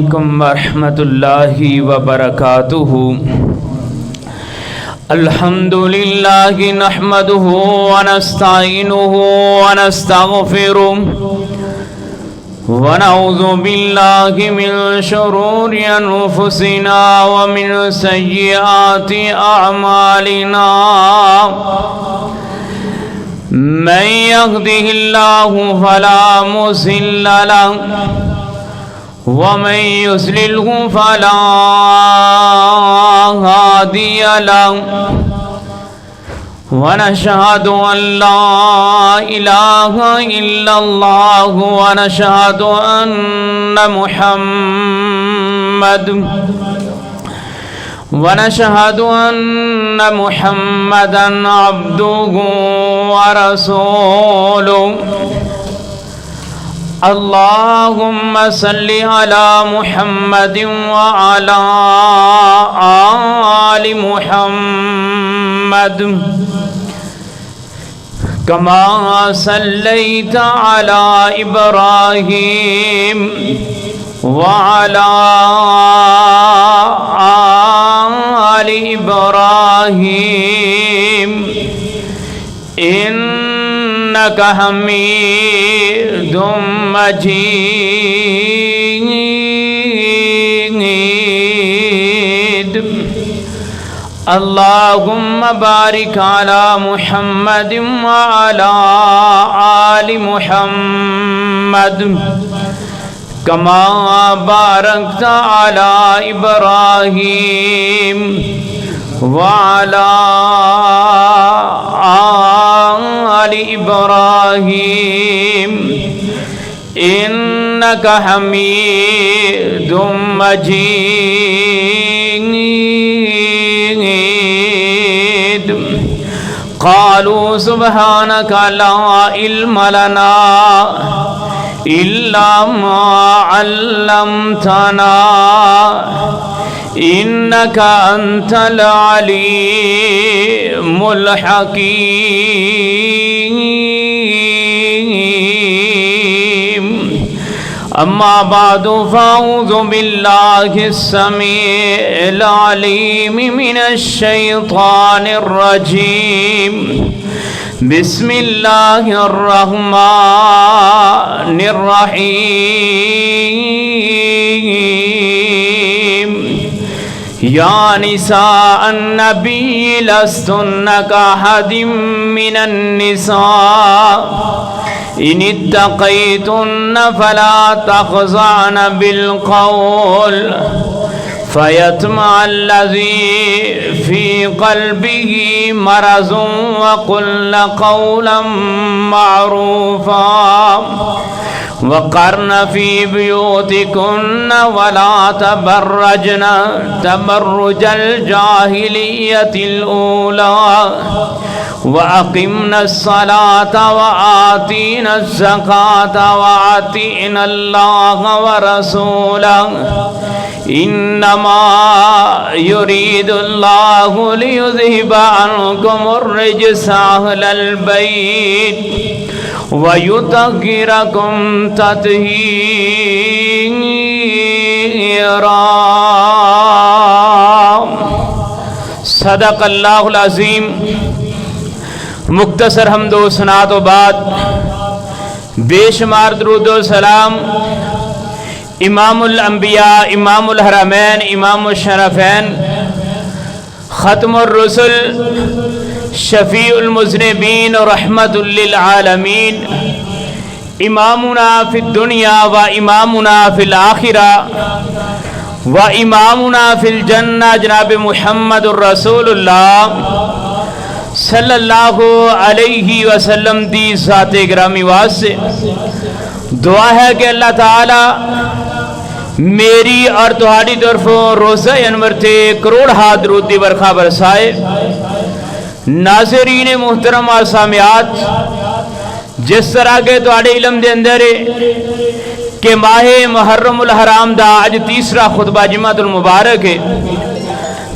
علیکم ورحمۃ اللہ وبرکاتہ۔ الحمدللہ نحمدہ ونستعینہ ونستغفرہ ونعوذ باللہ من شرور انفسنا ومن سیئات اعمالنا من یهدہ اللہ فلا مضل لہ ومن يضلله فلا هادي له ونشهد أن لا إله إلا الله ونشهد أن محمدا عبده ورسوله۔ اللهم صل على محمد وعلى آل محمد كما صليت على إبراهيم وعلى آل إبراهيم إنك حميد مجيد۔ اللهم بارك على محمد وعلى آل محمد كما باركت على إبراهيم وعلى آل إبراهيم إنك حميد مجيد۔ قالوا سبحانك لا علم لنا إلا ما علمتنا إنك أنت العليم الحكيم۔ أما بعد فأعوذ بالله السميع العليم من الشيطان الرجيم۔ بسم الله الرحمن الرحيم۔ يا نساء النبي لستن كأحد من النساء إن اتقيتن فلا تخضعن بالقول فيطمع الذي في قلبه مرض وقلن قولا معروفا وقرن في بيوتكن ولا تبرجن تبرج الجاهلية الأولى وأقمنا الصلاة وآتينا الزكاة وأطعنا الله ورسوله إنما يريد الله ليذهب عنكم الرجس أهل البيت ويطهركم تطهيرا۔ صدق اللہ العظیم۔ مختصر حمد و ثناء و بعد بے شمار درود و سلام امام الانبیاء، امام الحرمین، امام الشرفین، ختم الرسل، شفیع المذنبین و رحمت للعالمین، امامنا فی الدنیا و امامنا فی الآخرہ و امامنا فی الجنہ جناب محمد الرسول اللہ صلی اللہ علیہ وسلم دی ذات گرامی واسطے دعا ہے کہ اللہ تعالی میری اور تہاڈی طرفوں روزہ انور تے کروڑ ہاتھ درود دی برکھا برسائے۔ ناظرین محترم اور سامعات، جس طرح کے تہاڈے علم دے اندر کہ ماہ محرم الحرام دا آج تیسرا خطبہ جمعۃ المبارک ہے،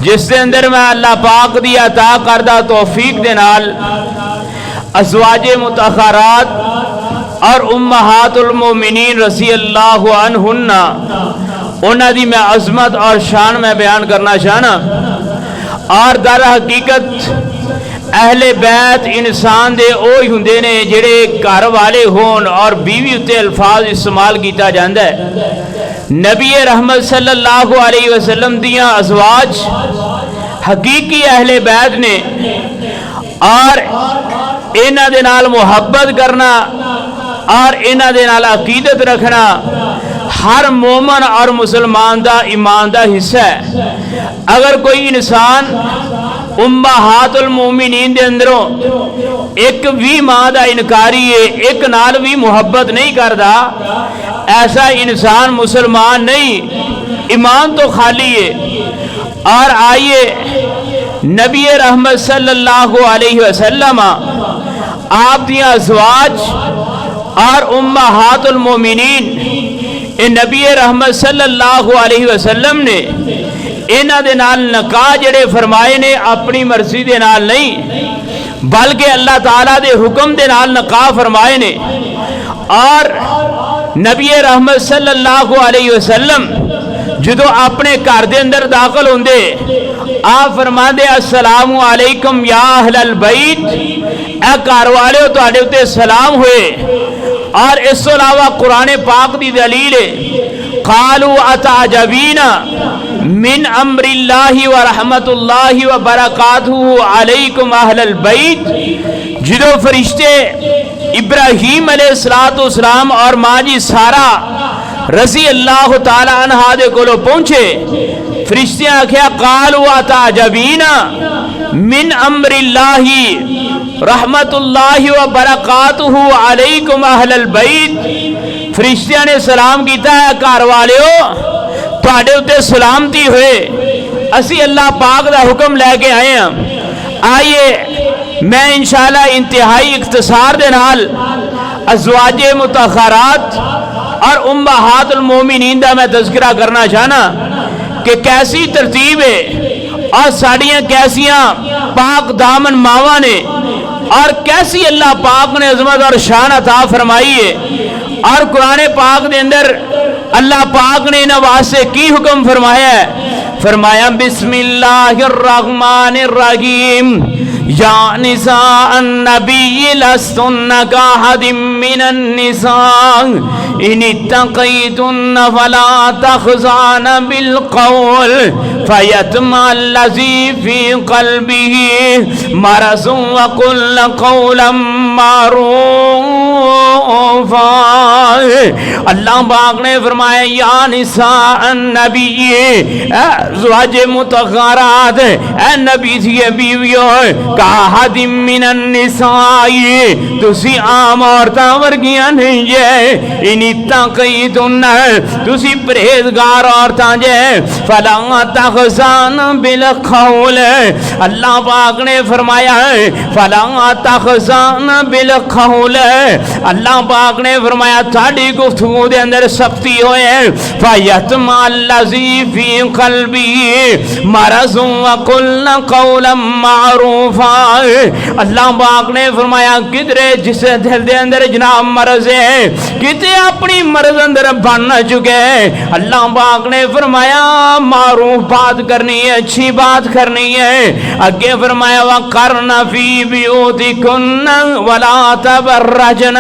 جس دے اندر میں اللہ پاک دی عطا کردہ توفیق دے نال ازواج مطہرات اور امہات المومنین رضی اللہ عنہن انہاں دی میں عظمت اور شان میں بیان کرنا چاہنا. اور در حقیقت اہل بیت انسان دے اوہی ہوندے نے جڑے گھر والے ہون اور بیوی اتے الفاظ استعمال کیتا جاندا ہے. نبی رحمت صلی اللہ علیہ وسلم دیاں ازواج حقیقی اہل بیت نے اور انہاں دے نال محبت کرنا اور انہاں دے نال عقیدت رکھنا ہر مومن اور مسلمان دا ایمان دا حصہ ہے. اگر کوئی انسان امہات المومنین دے اندروں ایک بھی ماں دا انکاری ہے، ایک نال بھی محبت نہیں کردا، ایسا انسان مسلمان نہیں، ایمان تو خالی ہے. اور آئیے نبی رحمت صلی اللہ علیہ وسلم آپ دیاں ازواج اور امہات المومنین نبی رحمت صلی اللہ علیہ وسلم نے انہاں دے نال نکاح جڑے فرمائے نے اپنی مرضی دے نال نہیں بلکہ اللہ تعالیٰ دے حکم دے نال نکاح فرمائے نے. اور نبی رحمت صلی اللہ علیہ وسلم جدو اپنے گھر دے اندر داخل ہوندے آپ فرماندے السلام علیکم یا اہل البیت، اے گھر والے تواڈے اُتے سلام ہوئے. اور اس کے علاوہ قرآن پاک دی دلیل ہے قالوا اتعجبین من امر اللہ ورحمت اللہ وبرکاتہ علیکم اہل البیت. جدو فرشتے ابراہیم علیہ السلام اور ماں جی سارا رضی اللہ تعالی عنہ دے کولو پہنچے، فرشتے آکھیا قالوا اتعجبین من امر اللہ رحمت اللہ وبرکاتہ علیکم اہل البیت. فرشتیاں نے سلام کیتا ہے گھر والےو تواڈے اُتے سلامتی ہوئے، اسی اللہ پاک دا حکم لے کے آئے ہیں. آئیے میں انشاءاللہ انتہائی اختصار دے نال ازواج مطہرات اور امہات المومنین دا میں تذکرہ کرنا چاہنا کہ کیسی ترتیب ہے اور ساڑیاں کیسیاں پاک دامن ماواں نے اور کیسی اللہ پاک نے عظمت اور شان عطا فرمائی ہے. اور قرآن پاک دے اندر اللہ پاک نے انہاں واسطے کی حکم فرمایا ہے، فرمایا بسم اللہ الرحمن الرحیم یا نساء النبی لستن کاحد من النساء ان اتقیتن فلا تخضعن بالقول فیطمع الذی فی قلبہ مرض وقلن قولا معروفا. اللہ پاک نے فرمایا یا نساء النبی، ازواج مطہرات، اے نبی دی بیویوں، کاحد من النساء تسی عام عورتاں ورگیاں نہیں جے، ان اتقیتن تسی پرہیزگار عورتاں جے، فلا تخضعن بالقول. اللہ پاک نے فرمایا فلا تخضعن بالقول، اللہ پاک نے فرمایا تھاڑی گفتگو دے اندر سختی ہوئے، فیطمع الذی فی قلبہ مرض وقلن قولا معروفا. اللہ پاک نے فرمایا کدرے جس دل دے اندر جناب مرض ہے کتے اپنی مرض اندر بن چکے، اللہ پاک نے فرمایا معروف بات کرنی ہے، اچھی بات کرنی ہے. اگے فرمایا وقرن فی بیوتکن ولا تبرجن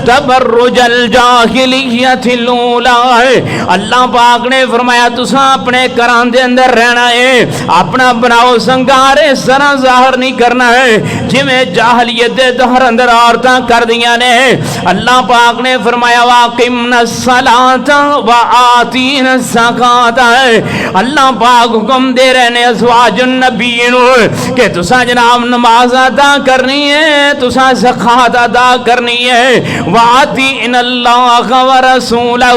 تبرج الجاہلیت الاولی. اللہ پاک نے فرمایا تساں اپنے گھراں دے اندر رہنا ہے، اپنا بناؤ سنگار اس طرح ظاہر نہیں کرنا ہے جویں جاہلیت دے دہر اندر عورتاں کر دیاں نے. اللہ پاک نے فرمایا واقمنا الصلاۃ وآتینا الزکاۃ. اللہ پاک حکم دے رہے نے ازواج النبی کہ تساں جناب نماز ادا کرنی ہے، تساں زکات ادا کرنی ہے، وآتینا اللہ ورسولہ،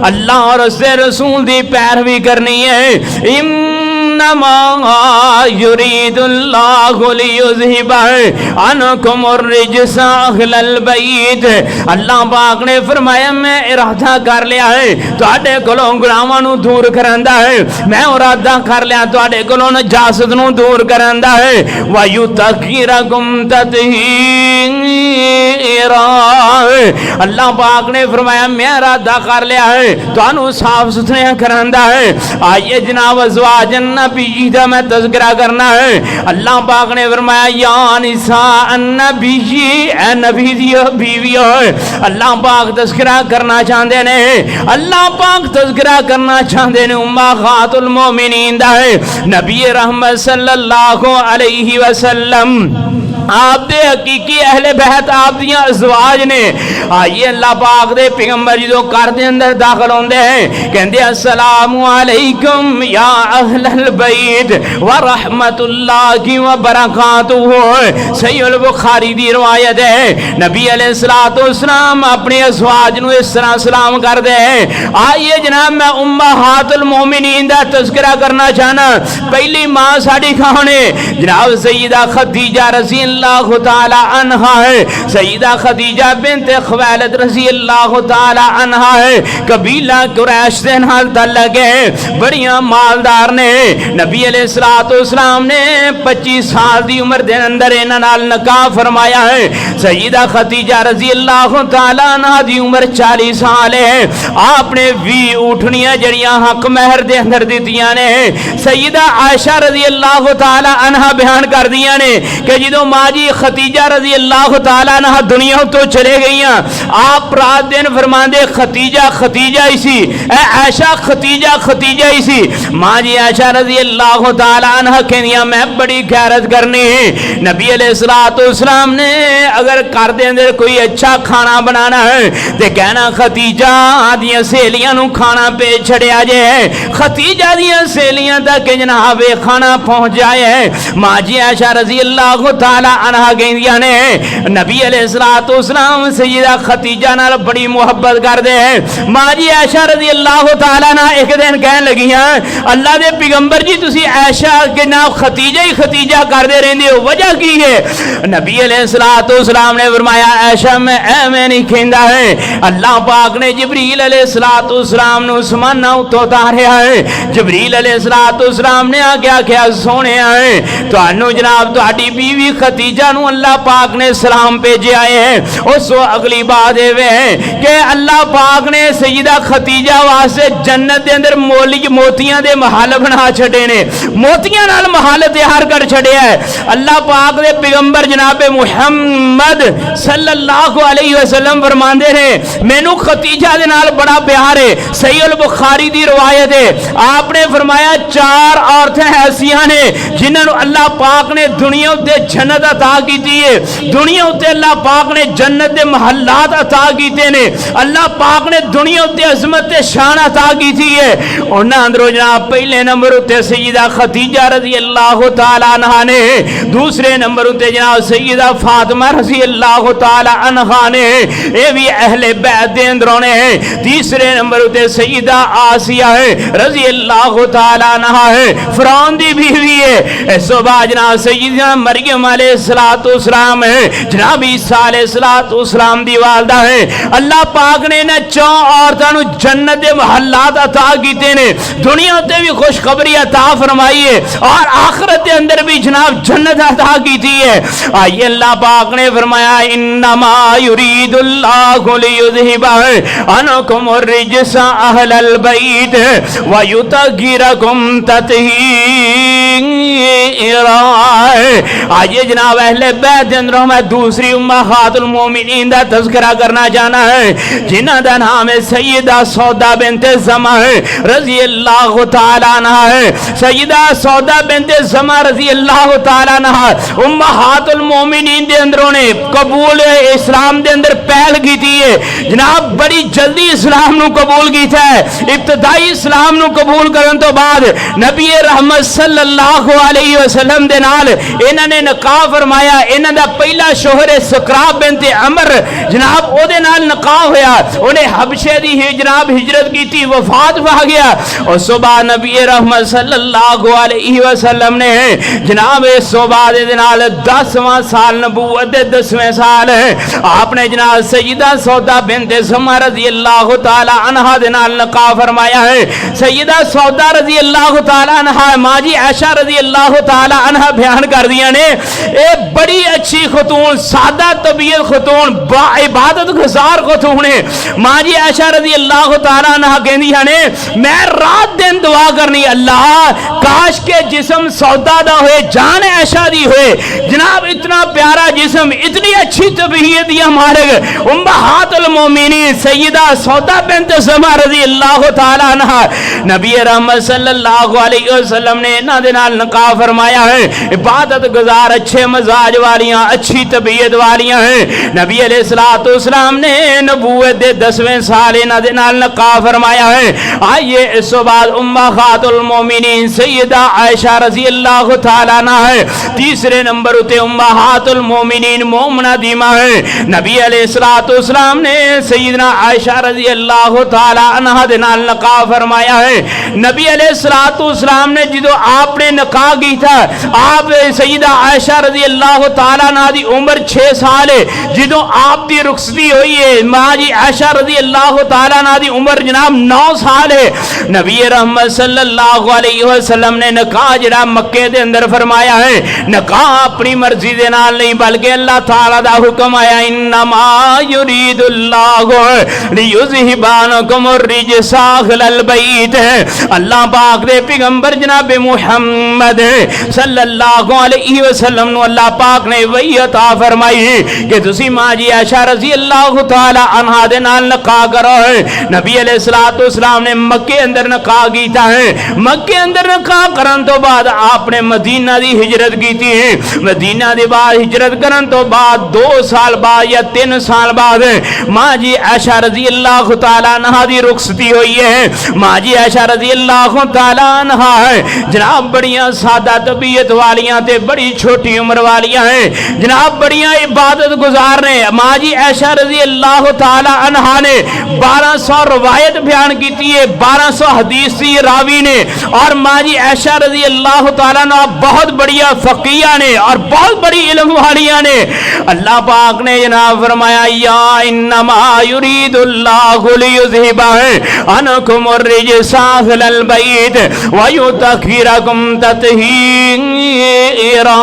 اللہ اور اس سے رسول دی پیروی کرنی ہے. انما یرید اللہ لیذہب عنکم الرجس اہل البیت. اللہ پاک نے فرمایا میں ارادہ کر لیا ہے تواڈے کولوں گناہاں نو دور کراندا ہے، میں ارادہ کر لیا تواڈے کولوں نجاست نو دور کراندا ہے. وَیُطَہِّرَکُم تَطْہِیرًا، اللہ پاک نے فرمایا میں ارادہ کر لیا ہے تو صاف ستھرے کراندا ہے. آئیے جناب ازواج النبی دا میں تذکرہ کرنا ہے. اللہ پاک نے فرمایا یا نساء النبی اے نبی دی بیویوں. اللہ پاک تذکرہ کرنا چاہتے نے, اللہ پاک تذکرہ کرنا چاہتے نے امہات المومنین دا ہے نبی رحمت صلی اللہ علیہ وسلم. آپ دے حقیقی اہل بیت آپ دیاں ازواج نے. آئیے اللہ پاک دے پیغمبر جدو کار دے اندر داخل ہوندے ہیں کہندے السلام علیکم یا اہل البیت ورحمت اللہ وبرکاتہ. صحیح البخاری دی روایت ہے نبی علیہ السلام اپنے ازواج نو اس طرح سلام کر دے ہیں. آئیے جناب میں امہات المومنین دا تذکرہ کرنا چاہنا. پہلی ماں ساڑی کون ہے جناب سیدہ خدیجہ رضی اللہ تعالی عنہا ہے. سیدہ خدیجہ بنت خویلد رضی اللہ تعالی عنہا ہے. قبیلہ قریش سے نال تعلق ہے, بڑیاں مالدار نے. نبی علیہ السلام نے 25 سال دی عمر دے اندر انہاں نال نکاح فرمایا ہے. سیدہ خدیجہ رضی اللہ تعالی عنہا دی عمر 40 سال ہے. آپ نے 20 اٹھنیاں جڑیاں حق مہر دے اندر دتیاں نے. سیدہ عائشہ رضی اللہ تعالی عنہا بیان کر دیاں نے کہ جدو ماں جی خدیجہ رضی اللہ تعالیٰ عنہ دنیا تو چلے گئیاں آپ رات دن فرماندے خدیجہ خدیجہ ہی سی, اے عائشہ خدیجہ خدیجہ ہی سی. ماں جی عائشہ رضی اللہ تعالیٰ عنہ کہنیاں میں بڑی غیرت کرنی ہے. نبی علیہ السلام نے اگر کر دے اندر کوئی اچھا کھانا بنانا ہے تے کہنا خدیجہ دیاں سہیلیاں نو کھانا پہ چھڑیا جائے, خدیجہ دیاں سہیلیاں تک جناب کھانا پہنچ جائے. ماں جی عائشہ رضی اللہ تعالیٰ عنہ گئندیاں نے نبی علیہ السلام سیدہ خدیجہ نال بڑی محبت کر دے ہیں. ماں جی عائشہ رضی اللہ تعالیٰ عنہ ایک دن کہن لگی ہیں اللہ دے پیغمبر جی تسی عائشہ کے نام خدیجہ ہی خدیجہ کر دے رہندے ہو, وجہ کی ہے؟ نبی علیہ السلام نے فرمایا عائشہ میں ایویں نہیں کہندا ہے, اللہ پاک نے جبریل علیہ السلام نو اسمان تو اتاریا ہے. جبریل علیہ السلام نے آگیا کیا سونے آئے تو جناب تہاڈی بیوی خدیجہ نو اللہ پاک نے سلام بھیجے آئے ہیں. اس اگلی بات ہے کہ اللہ پاک نے سیدہ خدیجہ واسطے جنت دے اندر موتیاں دے محل بنا چھڑے نے, موتیاں نال محل تیار کر چھڑیا ہے. اللہ پاک دے پیغمبر جناب محمد صلی اللہ علیہ وسلم فرماندے نے مینوں خدیجہ دے نال بڑا پیار ہے. صحیح البخاری دی روایت ہے آپ نے فرمایا 4 عورتیں ایسیاں نے جنہاں نو اللہ پاک نے دنیا تے جنت عطا کیتی ہے. دنیا تے اللہ پاک نے جنت دے محلات عطا کیتے نے. اللہ پاک نے دنیا تے عظمت تے شان عطا کیتی ہے. انہاں اندروں جناب پہلے نمبر تے سیدہ خدیجہ رضی اللہ تعالی عنہا نے, دوسرے نمبر تے جناب سیدہ فاطمہ رضی اللہ تعالی عنہا نے, اے بھی اہل بیت دے اندروں نے. تیسرے نمبر تے سیدہ آسیہ ہے رضی اللہ تعالی عنہا ہے, فرعون دی بیوی ہے. اس تو بعد جناب سیدہ مریم علیہ السلام ہے, جناب عیسیٰ علیہ السلام دی والدہ ہے. اللہ پاک نے نہ 4 عورتوں نو جنت دے محلات عطا کیتے نے, دنیا تے بھی خوشخبری عطا فرمائی ہے اور آخرت دے اندر بھی جناب جنت عطا کیتی ہے. آئیے اللہ پاک نے فرمایا انما یرید اللہ لیذھب عنکم الرجس اہل البیت ویطہرکم تطہیرا. آئیے جناب اہل بیت دے اندروں میں دوسری امہات المومنین دا تذکرہ کرنا چاہنا ہے جنہ دا نام ہے سیدہ سودا بنت زمع رضی اللہ تعالی عنہ ہے. سیدہ سودا بنت زمع رضی اللہ تعالی عنہ امہات المومنین دے اندروں نے قبول اسلام دے اندر پہل کی تھی ہے. جناب بڑی جلدی اسلام نو قبول کیتا ہے. ابتدائی اسلام نو قبول کرن تو بعد نبی رحمت صلی اللہ علیہ وسلم دے نال انہاں نے نکاح فرمایا. انہاں دا پہلا شوہر سکراب بنت عمر جناب او دے نال نکاح ہویا. انہیں حبشے دی جناب ہجرت کی تھی, وفات پا گیا. اور صبح نبی رحمت صلی اللہ علیہ وسلم نے جناب صبح دے نال 10واں سال نبوت دے 10ویں سال آپ نے جناب سیدہ سودا بنت زمع رضی اللہ تعالی عنہ دے نال نکاح فرمایا ہے. سیدہ سودا رضی اللہ تعالی عنہ ماں جی عائشہ رضی اللہ تعالی عنہ بیان کر کر دیا نے اے بڑی اچھی خاتون سادہ طبیعت خاتون با عبادت گزار خاتون ہے ماں جی عائشہ رضی اللہ تعالیٰ عنہ کہندی نے میں رات دن دعا کرنی اللہ کاش کے جسم سودا دا ہوئے جان عائشہ دی ہوئے جناب اتنا پیارا جسم اتنی اچھی طبیعت یا مالک امہات المومنین سیدہ سودا بنت زمعہ رضی اللہ تعالیٰ عنہ نبی رحمت صلی اللہ علیہ وسلم نے انہاں دے نال نکاح فرمایا ہے عبادت گزار اچھے مزاج والیاں اچھی طبیعت والیاں ہیں نبی علیہ السلام نے نبوت دے 10ویں سال انہاں دے نال نکاح فرمایا ہے آئیے اس بعد امہات المومنین سیدہ عائشہ رضی اللہ تعالیٰ عنہ ہے تیسرے نمبر اتے امہات المومنین مومنہ دیمہ ہے نبی علیہ السلام نے سیدنا عائشہ رضی اللہ تعالیٰ عنہ دے نال نکاح فرمایا ہے نبی علیہ السلام نے جدو آپ نے نکاح کی تھا آپ سیدہ عائشہ رضی اللہ تعالیٰ عنہ دی عمر 6 سال ہے جدو آپ دی رخصتی ہوئی ہے ماں جی عائشہ رضی اللہ تعالیٰ عنہ دی عمر جناب 9 سال ہے نبی رحمت صلی اللہ علیہ وسلم نے نکاح جڑا مکے دے اندر فرمایا ہے نکاح اپنی مرضی دے نال نہیں بلکہ اللہ تعالیٰ دا حکم آیا انما یرید اللہ لیذہب عنکم الرجس اہل البیت اللہ پاک دے پیغمبر جناب محمد صلی اللہ علیہ وسلم نو اللہ پاک نے وحی عطا فرمائی کہ تسی ماں جی عائشہ رضی اللہ تعالی عنہا دے نال نکاح کرو نبی علیہ السلام نے مکے اندر نکاح کیتا ہے مکے اندر نکاح کرن تو بعد آپ نے مدینہ دی ہجرت کیتی ہے مدینہ دی بعد ہجرت کرن تو بعد 2 سال بعد یا 3 سال بعد ماں جی عائشہ رضی اللہ تعالی عنہا دی رخصتی ہوئی ہے ماں جی عائشہ رضی اللہ تعالی عنہا ہے جناب بڑیاں سادہ طبیعت والیاں تے بڑی چھوٹی عمر والیاں ہیں جناب بڑیاں عبادت گزار نے ماں جی عائشہ رضی اللہ تعالی عنہا نے 1200 روایت بیان کیتی ہے 1200 حدیث سی راوی نے اور ماں جی عائشہ رضی اللہ تعالی عنہ بہت بڑیا فقیہ نے اور بہت بڑی علم والیاں نے اللہ پاک نے جناب فرمایا یا انما یرید اللہ لیذہب عنکم الرجس اہل البیت ویطہرکم تطہیرا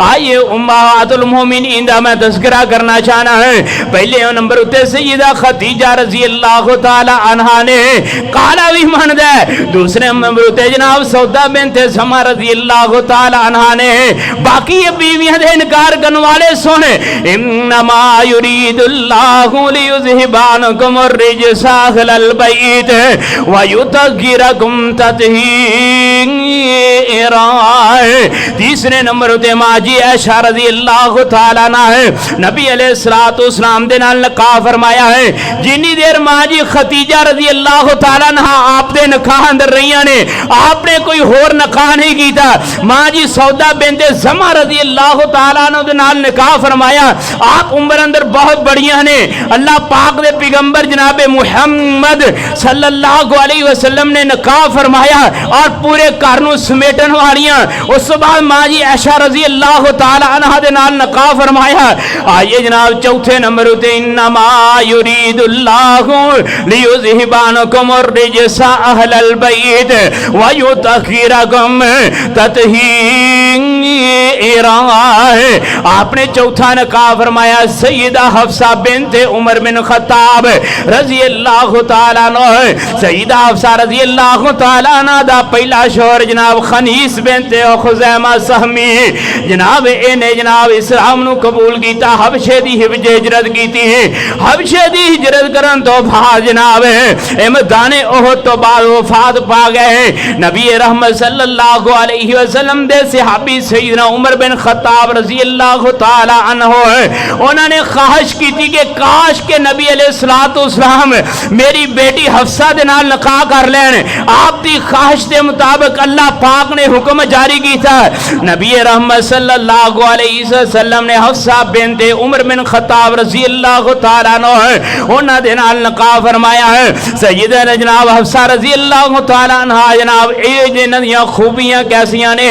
آئیے امہات المومنین دا میں تذکرہ کرنا چاہنا ہے پہلے نمبر اتے سیدہ خدیجہ رضی اللہ تعالی عنہا نے کالا بھی مند ہے دوسرے نمبر اتے جناب سودا بنت زمعہ رضی اللہ تعالی عنہا نے باقی یہ بیویاں دے انکار کرنے والے سنے انما یرید اللہ لیذہب عنکم الرجس اہل البیت ویطہرکم تطہیرا تیسرے نمبر تے ماں جی عائشہ رضی اللہ تعالیٰ عنہ ہے نبی علیہ السلام دے نال نکاح فرمایا ہے جنی دیر ماں جی خدیجہ رضی اللہ تعالیٰ عنہ آپ دے نکاح اندر رہیاں نے آپ نے کوئی اور نکاح نہیں کیتا ماں جی سودا بنت زمعہ رضی اللہ تعالیٰ عنہ دے نال نکاح فرمایا آپ عمر اندر بہت بڑیاں نے اللہ پاک دے پیغمبر جناب محمد صلی اللہ علیہ وسلم نے نکاح فرمایا اور پورے کارنوں سمیٹن والیاں اس بعد ماں جی عائشہ رضی اللہ تعالی عنہ دے نال نکاح فرمایا آئیے جناب چوتھے نمبر تے انما یرید اللہ لیذہب عنکم الرجس اہل البیت ویطہرکم تطہیرا آپ نے چوتھا نکاح فرمایا سیدہ حفصہ بنت عمر بن خطاب رضی اللہ تعالیٰ عنہ سیدہ حفصہ رضی اللہ تعالیٰ عنہ دا پہلا شوہر جناب خنیس بنت خزیمہ سہمی جناب انہیں جناب اسلام نو قبول کیتا حبشے دی ہجرت کیتی ہے حبشے دی ہجرت کرن تو بعد جناب میدان احد تو بعد وفات پا گئے نبی رحمت صلی اللہ علیہ وسلم دے صحابی سیدنا عمر بن خطاب رضی اللہ تعالی عنہ انہوں نے خواہش کی تھی کہ کاش کے نبی علیہ السلام میری بیٹی حفصہ دے نال نکاح کر لین آپ دی خواہش دے مطابق اللہ پاک نے حکم جاری کی تھا نبی رحمت صلی اللہ علیہ وسلم نے حفصہ بنت عمر بن خطاب رضی اللہ تعالیٰ عنہ انہوں دے نال نکاح فرمایا ہے سیدنا جناب حفصہ رضی اللہ تعالیٰ عنہ جناب اے جنہاں خوبیاں کیسیاں نے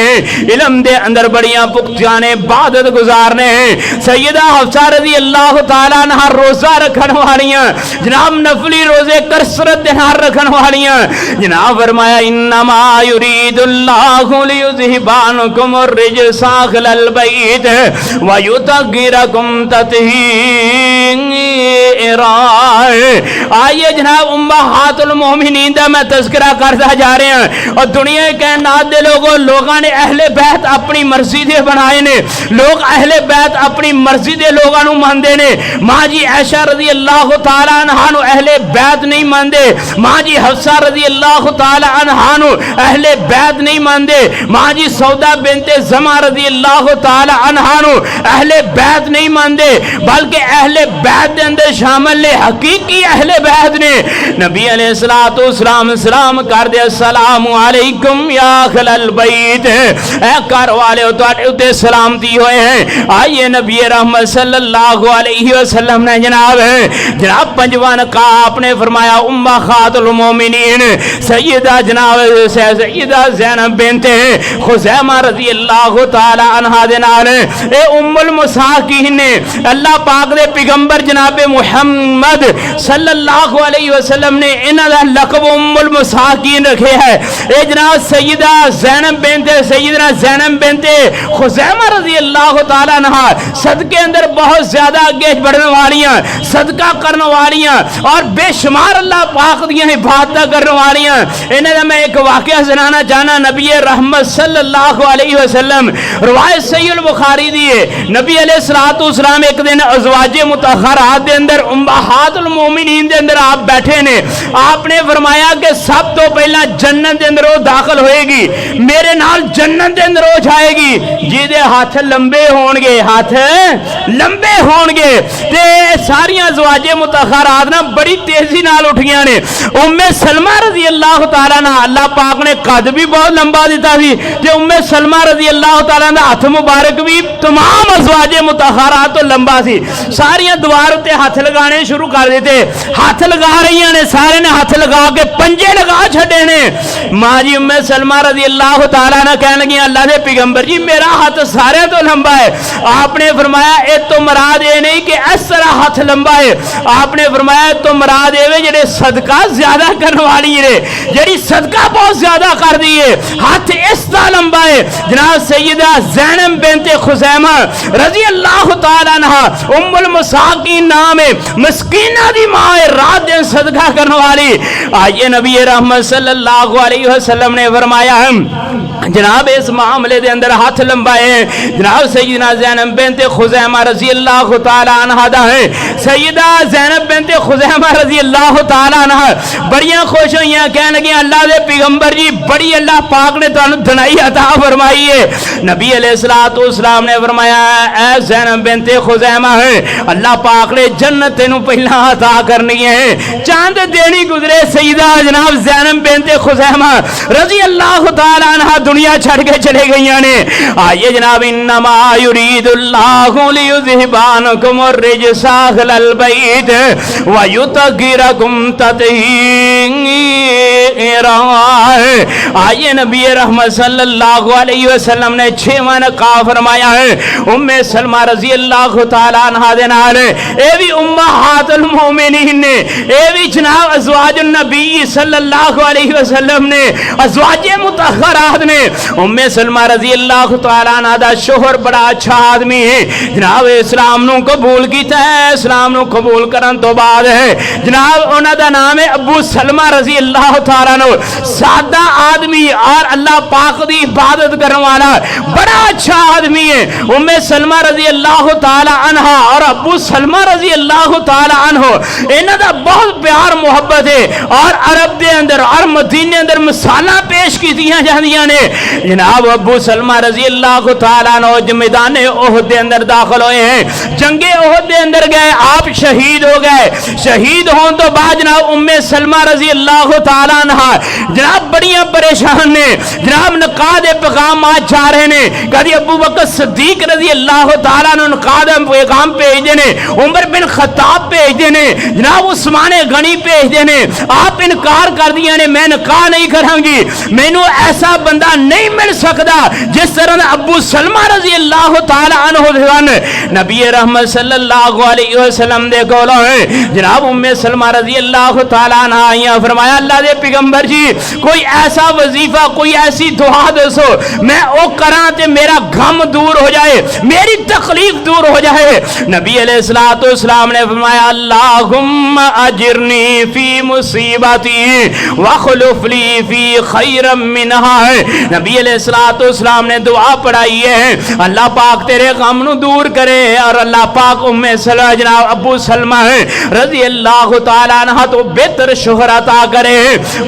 علم دے اندر اندر بڑیاں پختیاں عبادت گزارنے ہیں. سیدہ حفصہ رضی اللہ تعالیٰ عنہ روزہ رکھن والیاں, جناب نفلی روزے کثرت دے نال رکھن والیاں. جناب فرمایا انما یرید اللہ لیذہب عنکم الرجس اہل البیت ویطہرکم تطہیرا. آئیے جناب امہات المومنین دا میں تذکرہ کرتا جا رہے ہیں. اور دنیا کائنات دے لوگوں نے اہل بیت اپنی مرضی دے بنائے نے. لوگ اہل بیت اپنی مرضی دے لوگوں نو ماندے نے. ماں جی عائشہ رضی اللہ تعالی عنہا نو اہل بیت نہیں ماندے. ماں جی حفصہ رضی اللہ تعالی عنہا نو اہل بیت نہیں ماندے. ماں جی سودا بنت زمع رضی اللہ تعالی عنہا نو اہل بیت نہیں ماندے, بلکہ اہل بیت دے اندر شامل نے حقیقی اہل بیت نے. نبی علیہ الصلوۃ والسلام سلام کر دے السلام علیکم یا اہل البیت, اے گھر والے تواڈے اوتے سلامتی ہوئے ہیں. آئیے نبی رحمت صلی اللہ علیہ وسلم نے جناب پنجواں آپ نے فرمایا امہات المومنین سیدہ جناب سیدہ زینب بنت خزیمہ رضی اللہ تعالی عنہا دے نال اے ام المساکین نے اللہ پاک دے پیغمبر جناب محمد صلی اللہ علیہ وسلم نے انہاں دا لقب ام المساکین رکھے ہے. اے جناب سیدہ زینب بنت سیدنا زینب بنت خزیمہ رضی اللہ تعالی عنہا صدقے اندر بہت زیادہ آگے بڑھنے والیاں, صدقہ کرنے والیاں اور بے شمار اللہ پاک دیاں عبادت کرنے والیاں. انہیں دا میں ایک واقعہ سنانا چاہنا. نبی رحمت صلی اللہ علیہ وسلم روایت صحیح البخاری دیئے, نبی علیہ الصلوۃ والسلام ایک دن ازواج مطہرات دے اندر امہات المومنین دے اندر آپ بیٹھے نے. آپ نے فرمایا کہ سب تو پہلا جنت دے اندر وہ داخل ہوئے گی, میرے نال جنت دے اندر وہ جائے گی جی دے ہاتھ لمبے ہون گے, ہاتھ لمبے ہون گے. تے ساریاں ازواج مطہرات نا بڑی تیزی نال اٹھیاں نے. ام سلمہ رضی اللہ تعالیٰ عنہ اللہ پاک نے قد بھی بہت لمبا دیتا سی, تے ام سلمہ رضی اللہ تعالیٰ عنہ ہاتھ مبارک بھی تمام ازواج مطہرات تو لمبا سی. ساریاں دوار تے ہاتھ لگانے شروع کر دیتے, ہاتھ لگا رہی نے, سارے نے ہاتھ لگا کے پنجے لگا چھڑے نے. ماں جی ام سلمہ رضی اللہ تعالیٰ عنہ کہنے لگی اللہ دے پیغمبر جی میرا ہاتھ سارے تو لمبا ہے. آپ نے فرمایا اے تو مراد یہ نہیں کہ اس طرح ہاتھ لمبا ہے, آپ نے فرمایا تو مراد یہ جڑے صدقہ زیادہ کرنے والی ہے, جڑی صدقہ بہت زیادہ کر دی ہے, ہاتھ اس طرح لمبا ہے. جناب سیدہ زینب بنت خزیمہ رضی اللہ تعالیٰ عنہ ام المساکین نام ہے, مسکینہ دی ماں ہے, رات دن صدقہ کرنے والی. آئیے نبی رحمت صلی اللہ علیہ وسلم نے فرمایا جناب اس معاملے دے اندر ہاتھ لمبائے. جناب سیدنا زینب بنت خزیمہ رضی اللہ تعالی عنہ دا ہے. سیدہ زینب بنت خزیمہ رضی اللہ تعالی عنہ بڑیاں خوش ہوئیاں, کہنے لگی اللہ دے پیغمبر جی بڑی اللہ پاک نے تانوں دھنائی عطا فرمائی ہے. نبی علیہ الصلوۃ والسلام نے فرمایا اے زینب بنت خزیمہ ہے اللہ پاک نے جنت تینوں پہلا عطا کرنی ہے. چاند دینی گزرے سیدہ جناب زینب بنت خزیمہ رضی اللہ تعالی عنہ دنیا چھڑ کے چلے گئیاں نے. آئیے جناب انما یرید اللہ لیذہب عنکم الرجس اہل البیت ویطہرکم تطہیرا. آئیے نبی رحمت صلی اللہ علیہ وسلم نے چھواں نکاح فرمایا ہے ام سلمہ رضی اللہ تعالی عنہا دے نال. اے بھی امہات المومنین نے, اے بھی جناب ازواج النبی صلی اللہ علیہ وسلم نے, ازواج مطہرات نے. ام سلمہ رضی اللہ تعالی عنہ دا شوہر بڑا اچھا آدمی ہے, جناب اسلام نو قبول کیتا ہے. اسلام نو قبول کرن تو بعد ہے جناب انہاں دا نام ہے ابو سلمہ رضی اللہ تعالی عنہ. سادہ آدمی اور اللہ پاک دی عبادت کرنے والا بڑا اچھا آدمی ہے. ام سلمہ رضی اللہ تعالی عنہ اور ابو سلمہ رضی اللہ تعالی عنہ انہاں دا بہت پیار محبت ہے, اور عرب دے اندر اور مدینے اندر مثالاں پیش کیتیاں جاندیاں نے. جناب ابو سلمہ رضی اللہ تعالیٰ عنہ میدان احد دے اندر داخل ہوئے ہیں, جنگ احد دے اندر گئے, آپ شہید ہو گئے. شہید ہون تو بعد جناب ام سلمہ رضی اللہ تعالیٰ عنہ جناب بڑی بڑیاں پریشان نے جناب نکاح دے پیغام آج جا رہے نے کدی ابو بکر صدیق رضی اللہ تعالیٰ نے نکاح دے پیغام بھیج دینے عمر بن خطاب بھیج دینے جناب عثمان غنی بھیج دینے آپ انکار کر دیا نے میں نکاح نہیں کروں گی مینوں ایسا بندہ نہیں مل سکتا جس طرح ابو سلمہ رضی اللہ تعالیٰ عنہ نبی رحمت صلی اللہ علیہ وسلم دے کول جناب ام سلمہ رضی اللہ تعالیٰ عنہ آئیاں فرمایا اللہ دے پیغمبر جی کوئی ایسا وظیفہ کوئی ایسی دعا دسو میں او کراں تے میرا غم دور ہو جائے میری تکلیف دور ہو جائے نبی علیہ الصلوۃ والسلام نے فرمایا اللہم اجرنی فی مصیبتی واخلف لی فی خیرا منها نبی علیہ الصلوۃ والسلام نے دعا پڑھائی ہے اللہ پاک تیرے غم نو دور کرے اور اللہ پاک ام سلمہ جناب ابو سلمہ رضی اللہ تعالیٰ عنہ تو بہتر شوہر عطا کرے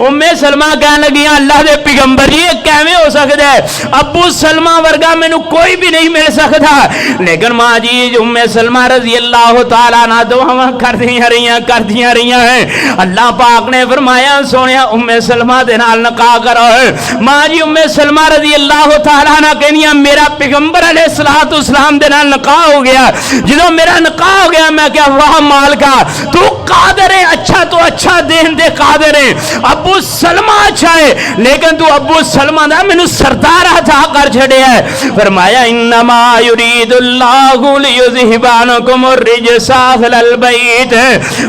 ام سلمہ کہنے لگیاں اللہ دے پیغمبر یہ کیویں ہو سکدا ہے ابو سلمہ ورگا مینوں کوئی بھی نہیں مل سکتا لیکن ماں جی ام سلمہ رضی اللہ تعالیٰ عنہ دعاواں کردیاں رہیاں ہیں اللہ پاک نے فرمایا سونیا ام سلمہ دے نال نکاح کرو ماں جی ام سلمہ رضی اللہ تعالیٰ عنہ کہنیاں میرا پیغمبر علیہ الصلوۃ والسلام دے نال نکاح ہو گیا جدوں میرا نکاح ہو گیا میں کہا واہ مالکا تو قادر ہے اچھا تو اچھا دین دے قادر ہے ابو سلمہ اچھا ہے لیکن تو ابو سلمہ دا مینوں سردار عطا کر چھڑیا ہے فرمایا انما یرید اللہ لیذہب عنکم الرجس اہل البیت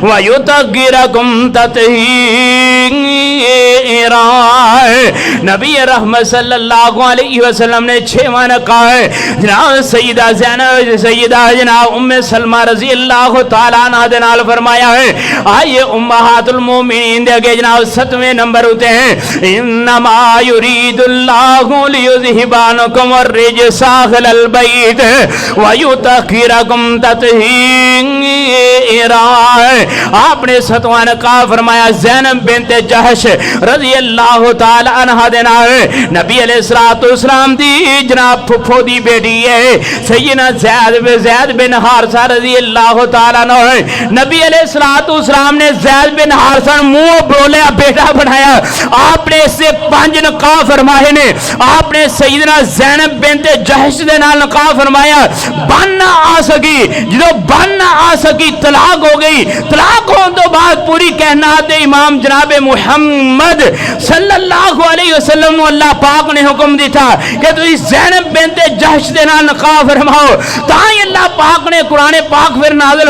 ویطہرکم تطہیرا نبی رحمت صلی اللہ علیہ وسلم نے 6واں نکاح ہے جناب سیدہ زینب سیدہ جناب ام سلمہ رضی اللہ تعالیٰ عنہ دے نال فرمایا ہے آئیے امہات المومنین دے اگے جناب 7ویں نمبر ہوتے ہیں انما یرید اللہ لیذہب عنکم الرجس اہل البیت ویطہرکم تطہیرا آپ نے 7واں نکاح فرمایا زینب بنت جہش رضی اللہ تعالیٰ عنہ دے نال نبی علیہ الصلوۃ والسلام دی جناب پھپھو دی بیٹی ہے سیدنا زید بن حارثہ رضی اللہ تعالیٰ عنہ نبی علیہ الصلوۃ والسلام نے زید بن حارثہ منہ بولیا بیٹا بنایا آپ نے اس سے 5 نکاح فرمائے نے آپ نے سیدنا زینب بنت جہش دے نال نکاح فرمایا بن نہ آ سکی جدو بن نہ آ سکی طلاق ہو گئی طلاق ہونے تو بعد پوری کائنات امام جناب محمد صلی اللہ علیہ وسلم اللہ پاک نے حکم دیتا کہ تو زینب بنت جہش دے نال نکاح فرماؤ تاں اللہ پاک نے قرآن پاک پھر نازل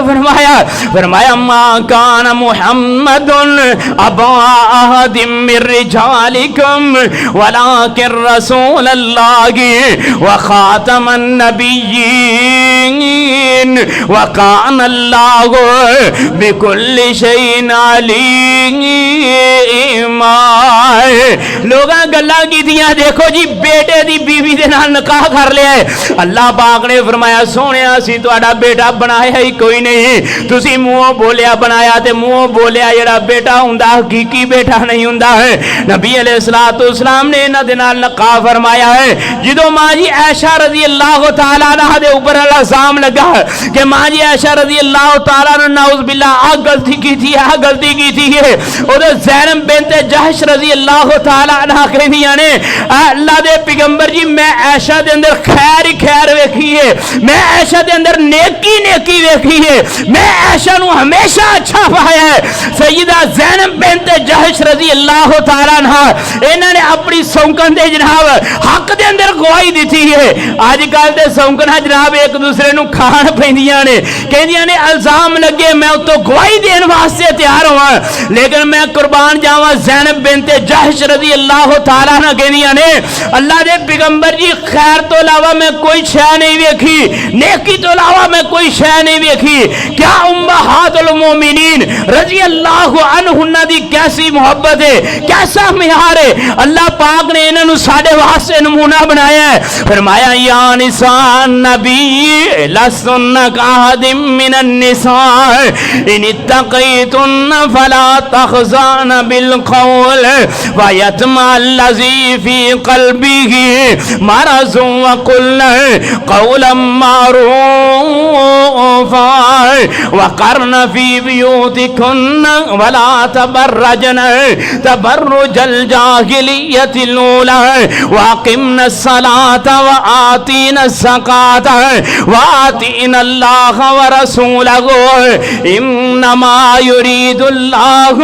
فرمایا ما کان محمد ابا احد من رجالکم ولکن رسول اللہ وخاتم النبیین وکان اللہ بکل شیء علیم لوگاں گلاں کیتیاں دیکھو جی بیٹے دی بیوی دے نال نکاح کر لیا ہے اللہ پاک نے فرمایا سونیا سی تہاڈا بیٹا بنایا ہی کوئی نہیں تسی منہ بولیا بنایا تے منہ بولیا جڑا بیٹا ہوندا حقیقی بیٹا نہیں ہوندا ہے نبی علیہ الصلوۃ والسلام نے انہاں دے نال نکاح فرمایا ہے جدوں ماں جی عائشہ رضی اللہ تعالی عنہا دے اوپر الزام لگا کہ ماں جی عائشہ رضی اللہ تعالی عنہ نعوذ باللہ غلطی کی ہے اور زینب بنت جہش رضی اللہ تعالی عنہ کہندیاں نے اللہ دے پیغمبر جی میں عائشہ دے اندر خیر ہی خیر ویکھی ہے میں عائشہ دے اندر نیکی ویکھی ہے میں عائشہ نو ہمیشہ اچھا پایا ہے سیدہ زینب بنت جہش رضی اللہ تعالی عنہ انہاں نے اپنی سونکن دے جناب حق دے اندر گواہی دیتی ہے اج کل دے سونکنا جناب ایک دوسرے نو کھان پیندیاں نے کہندیاں نے الزام لگے میں تو گواہی دین واسطے تیار ہواں لیکن میں قربان جاواں زینب بنت جہش رضی اللہ تعالی عنہ کہندیاں نے اللہ دے پیغمبر جی خیر تو علاوہ میں کوئی شے نہیں ویکھی نیکی تو علاوہ میں کوئی شے نہیں ویکھی کیا امہات المومنین رضی اللہ عنہن دی کیسی محبت ہے کیسا معیار ہے اللہ پاک نے انہاں نو ساڈے واسطے نمونہ بنایا ہے فرمایا یا نساء النبی لستن كأحد من النساء إن اتقيتن فلا تخزان بالقول ويطمع الذي في قلبه مرض وقلن قولا معروفا وقرن في بيوتكن ولا تبرجن تبرج الجاهلية الأولى وأقمنا الصلاة وآتينا الزكاة وآتينا الله ورسوله إنما يريد الله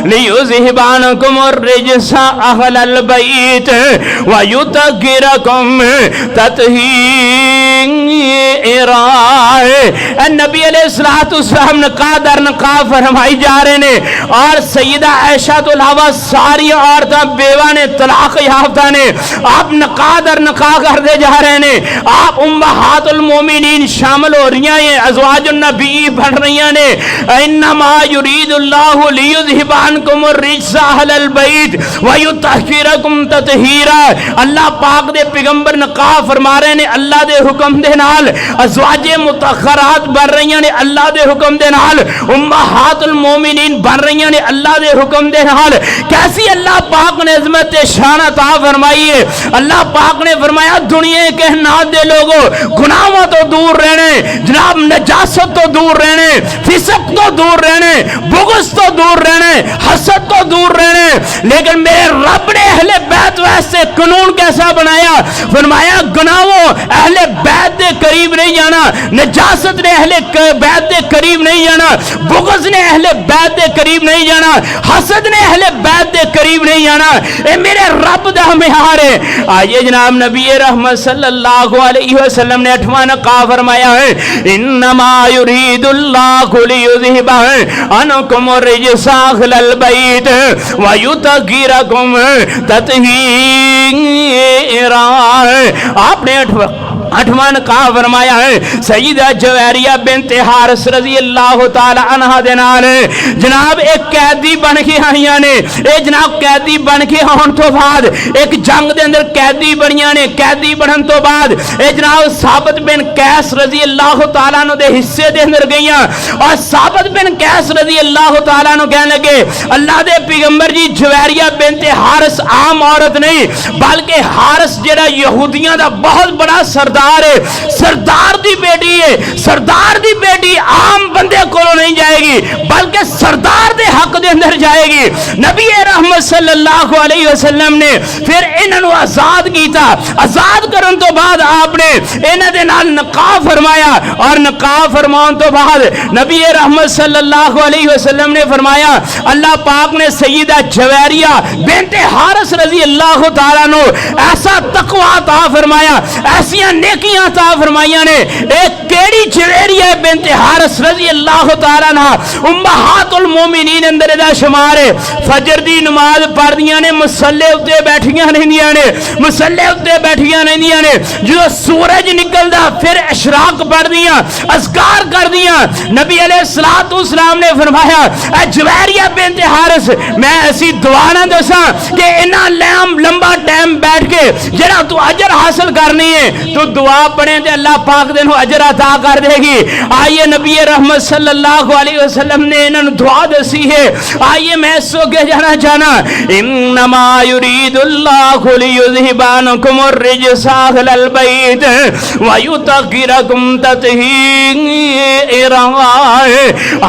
ليذهب عنكم الرجس أهل البيت ويطهركم تطہیرا۔ نبی علیہ السلام نکاح در نکاح فرمائی جا رہے ہیں اور سیدہ عائشہ تو علاوہ ساری عورتیں بیوہ نے طلاق یافتہ نے آپ نکاح در نکاح کرتے جا رہے ہیں، آپ امہات المومنین شامل ہو رہی ہیں، ازواج النبی بن رہی ہیں۔ انما یرید اللہ لیذہب عنکم الرجس اہل البیت ویطہرکم تطہیرا۔ اللہ پاک دے پیغمبر نکاح فرما رہے ہیں اللہ دے حکم دے نال، ازواج مطہرات بن رہی ہیں اللہ دے حکم دے نال، امہات المومنین بن رہی ہیں اللہ دے حکم دے نال۔ کیسی اللہ پاک نے عظمت شان عطا فرمائی ہے۔ اللہ پاک نے فرمایا دنیا کے نات دے لوگوں گناہوں تو دور رہنے، جناب نجاست تو دور رہنے، فسق تو دور رہنے، بغض تو دور رہنے، حسد تو دور رہنے، لیکن میرے رب نے اہل بیت ویسے قانون کیسا بنایا؟ فرمایا گناہوں اہل بیت دے قریب نہیں جانا، نجاست نے اہل بیت دے قریب نہیں جانا، بغض نے اہل بیت دے قریب نہیں جانا، حسد نے اہل بیت دے قریب نہیں جانا۔ اے میرے رب دا معیار ہے۔ آئیے جناب نبی رحمت صلی اللہ علیہ وسلم نے 8واں نکاح فرمایا ہے، انما یرید اللہ لیذہب عنکم الرجس اہل البیت ویطہرکم تطہیرا۔ آپ نے 8واں نکاح فرمایا ہے سیدہ جویریہ بنت حارث رضی اللہ تعالی عنہ دے نال۔ جناب ایک قیدی بن کے آئیاں نے، اے جناب قیدی بن کے آن تو بعد ایک جنگ دے اندر قیدی بنیاں نے، قیدی بنن تو بعد اے جناب ثابت بن قیس رضی اللہ تعالیٰ عنہ دے حصے دے اندر گئیاں، اور ثابت بن قیس رضی اللہ تعالیٰ عنہ کہنے لگے اللہ دے پیغمبر جی جویریہ بنت حارث عام عورت نہیں بلکہ حارث جڑا یہودیاں دا بہت بڑا سردار ہے، سردار دی بیٹی ہے، سردار دی بیٹی عام بندے کو نہیں جائے گی بلکہ سردار دے حق دے اندر جائے گی۔ نبی رحمت صلی اللہ علیہ وسلم نے پھر انہوں آزاد کیتا، آزاد کرن تو بعد آپ نے انہوں دے نال نکاح فرمایا، اور نکاح فرمان تو بعد نبی رحمت صلی اللہ علیہ وسلم نے فرمایا اللہ پاک نے سیدہ جویریہ بنت حارث رضی اللہ تعالیٰ عنہ ایسا تقوی عطا فرمایا، ایسیاں نیکیاں عطا فرمائیاں نے۔ ایک کیڑی جویریہ بنت حارث رضی اللہ تعالیٰ عنہ امہات المومنین اندر دا شمار ہے، فجر دی نماز پڑھ دیاں نے، مسلے اتے بیٹھیاں رہندیاں نے، مسلے اتے بیٹھیاں رہندیاں نے، جو سورج نکلدا پھر اشراق پڑھ دیاں، اذکار کر دیاں۔ نبی علیہ السلام نے فرمایا اے جویریہ بنت حارث میں ایسی دعا نہ دساں کہ انہاں لمبا ٹائم بیٹھ کے جڑا تو اجر حاصل کرنی ہے تو دعا پڑھیں تے اللہ پاک دے نو اجر عطا کر دے گی۔ آئیے نبی رحمت صلی اللہ علیہ وسلم نے انہاں دعا دسی ہے۔ آئیے میں سو کے جانا چاہنا انما یرید اللہ لیذہب عنکم الرجس اہل البیت ویطہرکم تطہیرا۔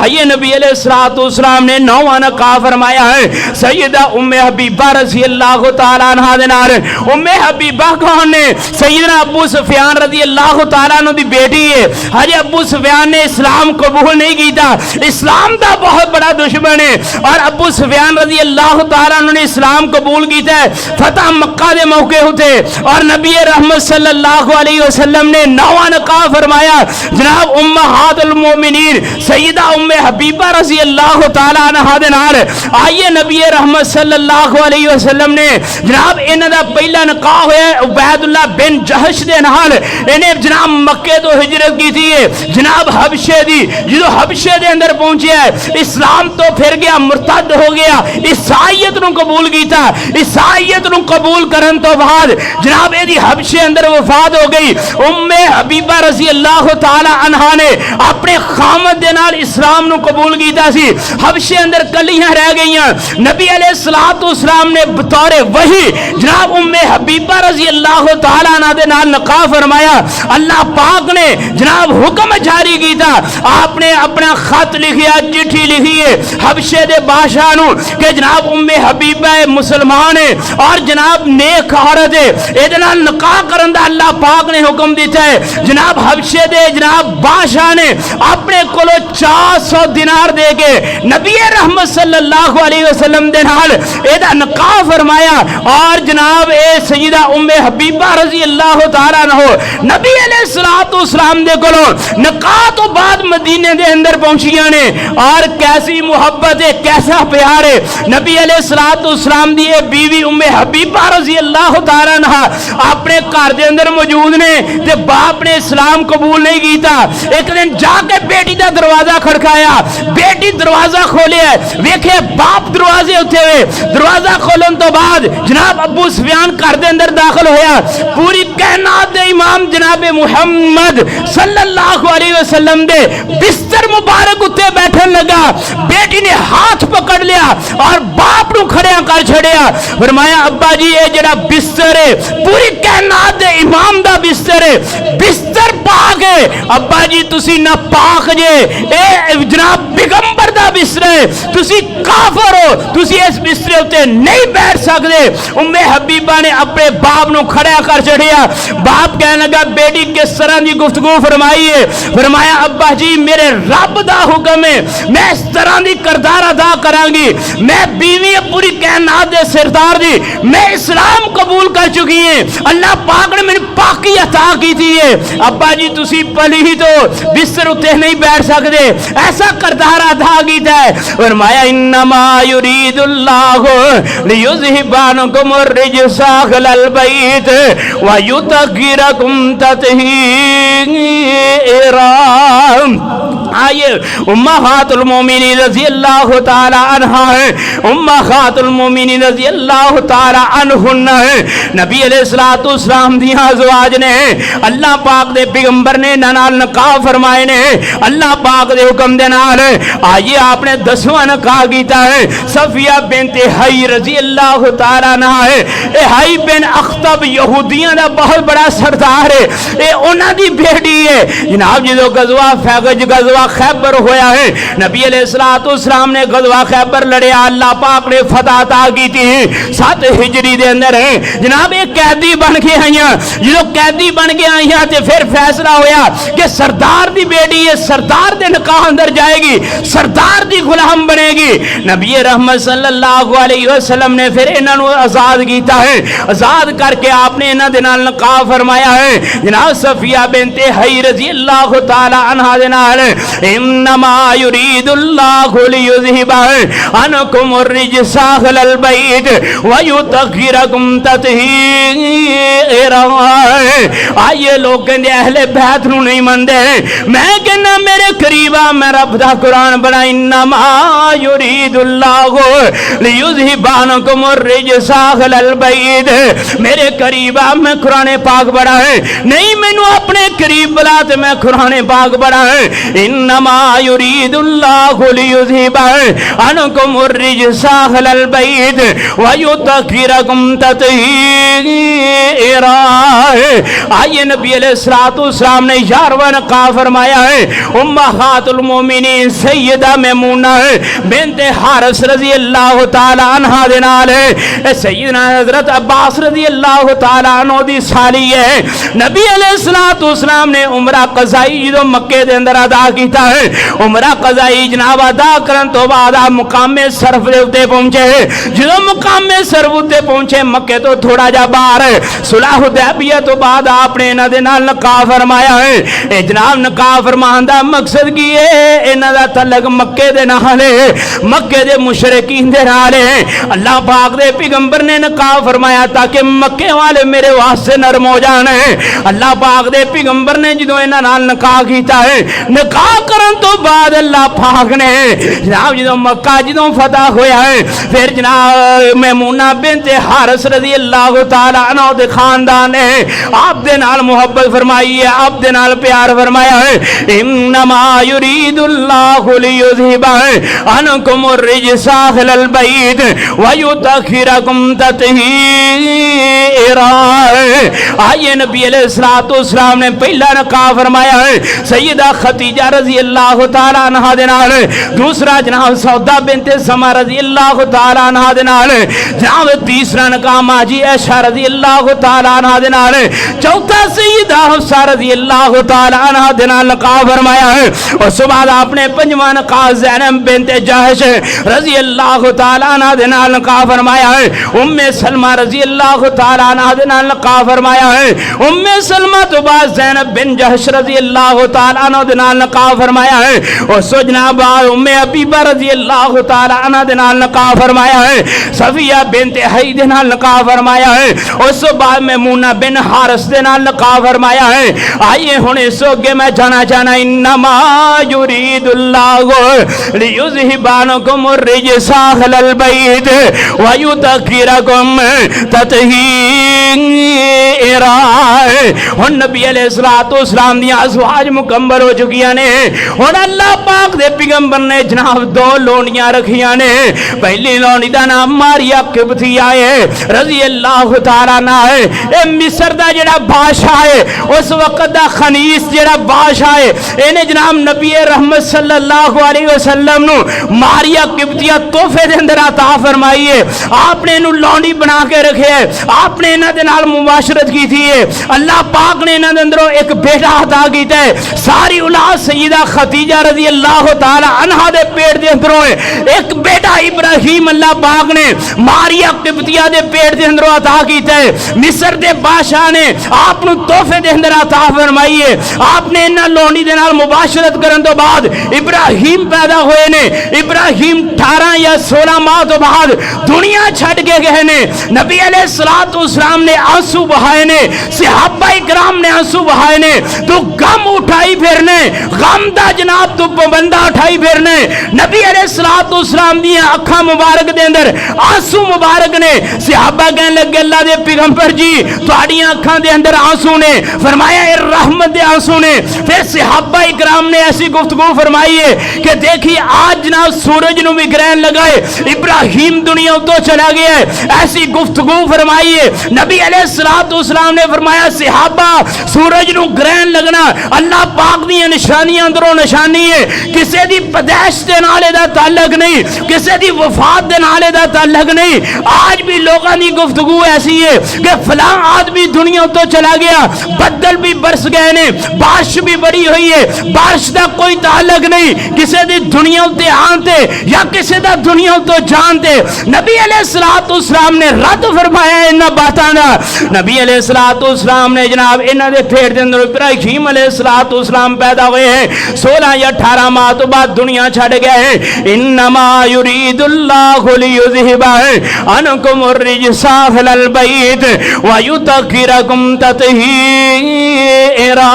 آئیے نبی علیہ السلام نے 9واں نکاح فرمایا ہے سیدہ ام حبیبہ رضی اللہ تعالیٰ عنہ دے نال۔ ام حبیبہ کون نے؟ سیدنا ابو سفیان رضی اللہ تعالیٰ عنہ دی بیٹی ہے۔ حج ابو سفیان نے اسلام قبول نہیں کیتا، اسلام دا بہت بڑا دشمن ہے، اور ابو سفیان رضی اللہ تعالیٰ عنہ نے اسلام قبول کیتا ہے۔ فتح مکہ دے موقع ہوتے اور نبی رحمت صلی اللہ علیہ وسلم نے 9واں نکاح فرمایا جناب امہات المومنین سیدہ ام حبیبہ رضی اللہ تعالیٰ عنہ دے نال۔ آئیے نبی رحمت صلی اللہ علیہ وسلم نے جناب انہاں دا پہلا نکاح ہویا عبید اللہ بن جہش دے نال۔ نال انہیں جناب مکے تو ہجرت کی تھی جناب حبشے دی جدو حبشے دے اندر پہنچیا ہے اسلام تو پھر گیا مرتد ہو گیا عیسائیت نو قبول کیتا عیسائیت نو قبول کرن تو بعد جناب اے دی حبشے اندر وفات ہو گئی ام حبیبہ رضی اللہ تعالی عنہا نے اپنے خامد دے نال اسلام نو قبول کیتا سی حبشے اندر کلیاں رہ گئیاں نبی علیہ السلام نے بطور وحی جناب ام حبیبہ رضی اللہ تعالی عنہ دے نال نکاح فرمایا اللہ پاک نے جناب حکم جاری کیتا آپ نے اپنا خط لکھیا چٹھی لکھی ہے حبشے دے بادشاہ نو کہ جناب ام حبیبہ مسلمان ہے اور جناب نیک عورت ہے اے نال نکاح کرن دا اللہ پاک نے حکم دیتا ہے جناب حبشے دے جناب بادشاہ نے اپنے کولو 400 دینار دے کے نبی رحمت صلی اللہ علیہ وسلم دے نال اے دا نکاح فرمایا اور جناب اے سیدہ ام حبیبہ رضی اللہ تعالیٰ عنہ نبی علیہ السلام دے کولو نکاح تو بعد مدینے دے اندر پہنچیاں نے اور کیسی محبت ہے کیسا پیار ہے نبی علیہ السلام دی بیوی ام حبیبہ رضی اللہ تعالیٰ عنہ اپنے گھر دے اندر موجود نے تے باپ نے اسلام قبول نہیں کیتا ایک دن جا کے بیٹی دا دروازہ کھڑکایا بیٹی دروازہ کھولیا ویکھے باپ دروازے اٹھے ہوئے دروازہ کھولن تو بعد جناب ابو سفیان گھر دے اندر داخل ہویا پوری کائنات دے امام جناب محمد صلی اللہ علیہ وسلم دے بستر مبارک اتے بیٹھن لگا بیٹی نے ہاتھ پکڑ لیا اور باپ نو کھڑیاں کر چھڑیا فرمایا ابا جی اے جڑا بستر ہے پوری کائنات دے امام دا بستر ہے بستر پاک ہے ابا جی تسی نہ پاک جے اے جناب پیغمبر دا بستر ہے تسی کافر ہو تسی اس بستر اتے نہیں بیٹھ سکتے ام حبیبہ نے اپنے باپ نو کھڑا کر چڑھیا باپ کہنے لگا بیٹی کس طرح دی گفتگو فرمائی ہے فرمایا ابا جی میرے رب دا حکم ہے میں اس طرح دی کردار ادا کروں گی میں بیوی پوری کائنات دے سردار دی میں اسلام قبول کر چکی ہیں اللہ پاک نے میری پاکی عطا کی تھی ہے ابا جی تسی پلی ہی تو بستر اتے نہیں بیٹھ سکتے ایسا کردار ادا کیتا ہے فرمایا انما یرید اللہ لیذہب عنکم الرجس اہل البیت ویطہرکم تطہیرا آئیے امہات المومنین رضی اللہ تعالی عنہ ہے امہات المومنین رضی اللہ تعالی عنہن ہے نبی علیہ السلام دیاں ازواج نے اللہ پاک دے پیغمبر نے نال نکاح فرمائے نے اللہ پاک دے حکم دے نال آئیے آپ نے 10واں نکاح کیتا ہے صفیہ بنت حی رضی اللہ تعالی عنہ ہے اے حی بن اخطب یہودیاں دا بہت بڑا سردار ہے اے انہاں دی بیٹی ہے جناب جدو غزوہ خیبر ہویا ہے نبی علیہ السلام نے غزوہ خیبر لڑیا اللہ پاک نے فتح عطا کی تھی 7 ہجری دے اندر ہے جناب ایک قیدی بن کے آئیاں جدو قیدی بن کے آئیاں تے پھر فیصلہ ہویا کہ سردار دی بیٹی ہے سردار دے نکاح اندر جائے گی سردار دی غلام بنے گی نبی رحمت صلی اللہ علیہ وسلم نے پھر انہاں نو آزاد کیتا ہے آزاد کر کے آپ نے انہاں دے نال نکاح فرمایا ہے جناب صفیہ بنت حی رضی اللہ تعالی عنہا دے نال انما یرید اللہ لیذہب عنکم الرجس اہل البیت ویطہرکم تطہیرا آئیے لوگ کہندے اہل بیت نو نہیں مندے میں کہنا میرے قریبا میں رب دا قرآن بنا انما یرید اللہ لیذہب عنکم الرجس اہل البیت میرے قریبا میں قرآن پاک بڑا ہے نہیں مینو اپنے قریب بلا تے میں قرآن پاک بڑا ہے انما یرید اللہ لیذہب عنکم الرجس اہل البیت ویطہرکم تطہیرا آئیے نبی علیہ السلام نے 11واں نکاح فرمایا ہے امہات المومنین سیدہ میمونہ بنت حارث رضی اللہ تعالی عنہ دے نال ہے سیدنا حضرت عباس رضی اللہ تعالی عنہ دی سالی ہے نبی علیہ السلام نے عمرہ قضائی جو مکے دے اندر ادا کی کیتا ہے عمرہ قضائی جناب ادا کرن تو بعد آپ مقام صرف دے اتے پہنچے جدو مقام صرف اتے پہنچے مکے تو تھوڑا جا باہر ہے صلح حدیبیہ تو بعد آپ نے انہاں دے نال نکاح فرمایا ہے اے جناب نکاح فرمان دا مقصد کی ہے انہاں دا تعلق مکے دے نال ہے مکے دے مشرکین دے نال ہے اللہ پاک دے پیغمبر نے نکاح فرمایا تاکہ مکے والے میرے واسطے نرم ہو جانے اللہ پاک دے پیغمبر نے جدو انہاں نال نکاح کیتا ہے نکاح کرن تو بعد اللہ پاک نے جناب جدو مکہ جدو فتح ہویا ہے پھر جناب میمونہ بنت حارث رضی اللہ تعالیٰ عنہ دے خاندان نے آپ دے نال محبت فرمائی ہے آپ دے نال پیار فرمایا ہے انما یرید اللہ لیذہب عنکم الرجس اہل البیت ویطہرکم تطہیرا آئیے نبی علیہ السلام نے پہلا نکاح فرمایا ہے سیدہ خدیجہ رضی اللہ تعالیٰ عنہ دے نال دوسرا جناب سودا بنت سما رضی اللہ تعالیٰ عنہ دے نال جناب تیسرا نکاح ماجی عائشہ رضی اللہ تعالیٰ عنہ دے نال چوتھا سیدہ حفصہ رضی اللہ تعالیٰ عنہ دے نال نکاح فرمایا ہے اور بعد آپ نے پنجواں نکاح زینب بنت جہش رضی اللہ تعالیٰ عنہ دے نال نکاح فرمایا ہے ام سلمہ رضی اللہ تعالیٰ عنہ دے نال نکاح فرمایا ہے ام سلمہ تو بعد زینب بن جہش رضی اللہ تعالیٰ عنہ دے نال نکاح فرمایا ہے اور جناب ام حبیبہ رضی اللہ تعالیٰ عنہ دے نال نکاح فرمایا ہے صفیہ بنت حی دے نال نکاح فرمایا ہے اس بعد میمونہ بن حارث دے نال نکاح فرمایا ہے آئیے ہن اس اگے میں جانا انما یرید اللہ لیذہب عنکم الرجس اہل البیت ویطہرکم تطہیرا ہن نبی علیہ السلام دی ازواج مکمل ہو چکیاں نے ہن اللہ پاک دے پیغمبر نے جناب دو لونیاں رکھیاں نے پہلی لونی دا نام ماریا قبطیہ ہے رضی اللہ تعالیٰ عنہ ہے اے مصر دا جڑا بادشاہ ہے اس وقت دا خنیس جڑا بادشاہ ہے انہیں جناب نبی رحمت صلی اللہ علیہ وسلم نو ماریا قبطیہ تحفے دے اندر عطا فرمائی ہے آپ نے انہوں لونی بنا کے رکھے ہے آپ نے انہاں دے نال مباشرت کی تھی ہے اللہ پاک نے انہاں دے اندروں ایک بیٹا عطا کیتا ہے ساری اولاد سیدہ خدیجہ رضی اللہ تعالی عنہا دے پیٹ دے اندروں ہے ایک بیٹا ابراہیم اللہ پاک نے ماریا قبطیہ دے پیٹ دے اندروں عطا کیتا ہے مصر دے بادشاہ نے آپ نو تحفے دے اندر عطا فرمائی ہے آپ نے انہاں لونی دے نال مباشرت کرن تو بعد ابراہیم پیدا ہوئے نے ابراہیم 18 یا 16 ماہ تو بعد دنیا چھڑ کے گئے نے نبی علیہ السلام نے آنسو بہائے نے صحابہ اکرام نے آنسو بہائے نے تو غم اٹھائی پھرنے غم دا جناب تو بندہ اٹھائی پھرنے نبی علیہ السلام دی اکھاں مبارک دے اندر آنسو مبارک نے صحابہ کہنے لگے اللہ دے پیغمبر جی تہاڈیاں اکھاں دے اندر آنسو نے فرمایا اے رحمت دے آنسو نے پھر صحابہ اکرام نے ایسی گفتگو فرمائی ہے کہ دیکھیے آج جناب سورج نو بھی گرہن لگائے ابراہیم دنیا تو چلا گیا ہے ایسی گفتگو فرمائی ہے نبی علیہ السلام نے فرمایا صحابہ سورج نو گرہن لگنا اللہ پاک دی نشانیاں اندروں نشانی ہے کسے دی پیدائش دے نالے دا تعلق نہیں کسے دی وفات دے نالے دا تعلق نہیں آج بھی لوگاں دی گفتگو ایسی ہے کہ فلاں آدمی دنیا تو چلا گیا بدل بھی برس گئے نے بارش بھی بڑی ہوئی ہے بارش دا کوئی تعلق نہیں کسے دی دنیا تے آنتے یا کسے دا دنیا تو جانتے نبی علیہ السلام نے رد فرمایا انہاں باتاں دا نبی علیہ السلام نے جناب انہاں دے پیٹ دے اندر ابراہیم علیہ السلام پیدا ہوئے ہیں 16 یا 18 ماہ تو بعد دنیا چھڑ گئے ہیں انما یرید اللہ لیذہب عنکم الرجس اہل البیت ویطہرکم تطہیرا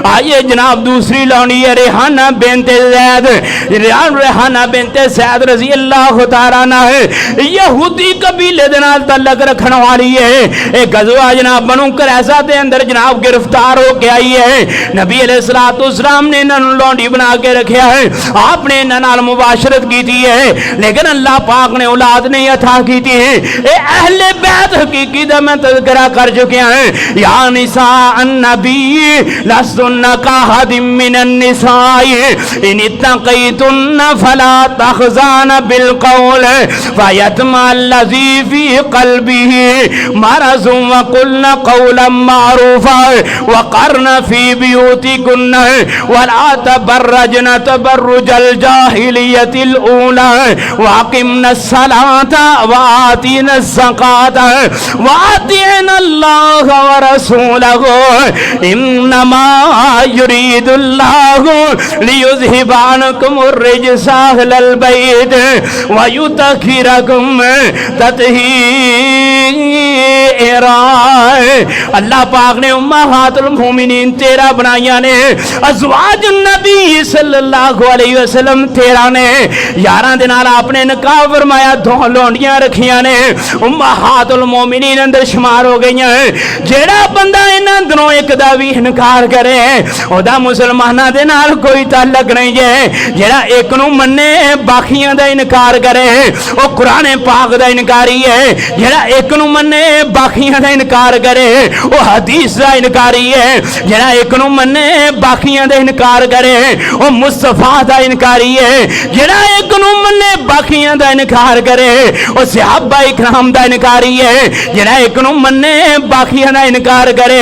آئیے جناب دوسری لونی ہے ریحانہ بنت زید ریحانہ بنت زید رضی اللہ تعالیٰ عنہ ہے یہودی قبیلے دے نال تعلق رکھن والی ہے ایک غزوہ جناب بنو قریظہ دے اندر جناب گرفتار ہو کے آئی ہے نبی علیہ السلام نے انہاں لونڈی بنا کے رکھیا ہے آپ نے انہاں نال مباشرت کی تھی ہے لیکن اللہ پاک نے اولاد نہیں عطا کی تھی ہے اے اہل بیت حقیقی دا میں تذکرہ کر چکے ہیں یا نساء النبی لستن کاحد من النساء ان اتقیتن فلا تخزان بالقول فیتم الذی فی قلبه مرض وقلن قولا قولا معروفا وقرن فی بیوتکن ولا تبرجن تبرج الجاہلیت الاولی واقمنا الصلاة وآتینا الزکاة وآتینا اللہ ورسولہ انما یرید اللہ لیذہب عنکم الرجس اہل البیت ویطہرکم تطہیرا۔ اللہ پاک نے امہات المومنین 13 بنائیاں نے، ازواج النبی صلی اللہ علیہ وسلم 13 نے، 11 دن اپنے نکاح فرمایا، 2 لونڈیاں رکھیاں نے، امہات المومنین اندر شمار ہو گئی ہیں۔ جیڑا بندہ انہاں دنوں ایک دا بھی انکار کرے او دا مسلماناں دے نال کوئی تعلق نہیں ہے۔ جیڑا ایک نو مننے باقیاں دا انکار کرے او قرآن پاک دا انکاری ہے۔ جیڑا ایک نو مننے باقیاں دا انکار کرے او حدیث دا انکاری ہے۔ جیڑا ایک نو مننے باقیاں دا انکار کرے او مصطفیٰ دا انکاری ہے۔ جیڑا ایک نو مننے باقیاں دا انکار کرے او صحابہ اکرام دا انکاری ہے۔ جیڑا ایک نو مننے باقیاں دا انکار کرے